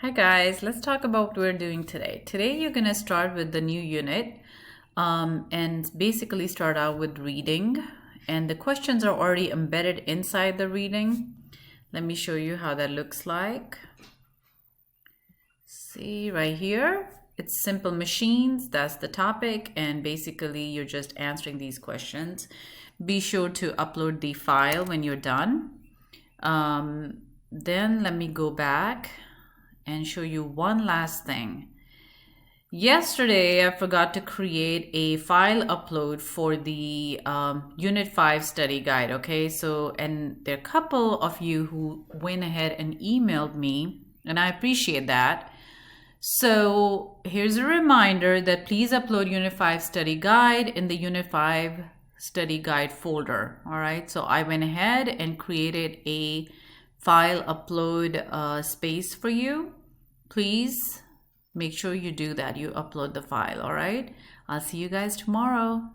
Hi guys, let's talk about what we're doing today. Today you're going to start with the new unit and basically start out with reading. And the questions are already embedded inside the reading. Let me show you how that looks like. See right here, it's simple machines. That's the topic. And basically you're just answering these questions. Be sure to upload the file when you're done. Then let me go back and show you one last thing. Yesterday, I forgot to create a file upload for the Unit 5 study guide, okay? So, and there are a couple of you who went ahead and emailed me, and I appreciate that. So, here's a reminder that please upload Unit 5 study guide in the Unit 5 study guide folder, all right? So, I went ahead and created a file upload space for you. Please make sure you do that. You upload the file, all right? I'll see you guys tomorrow.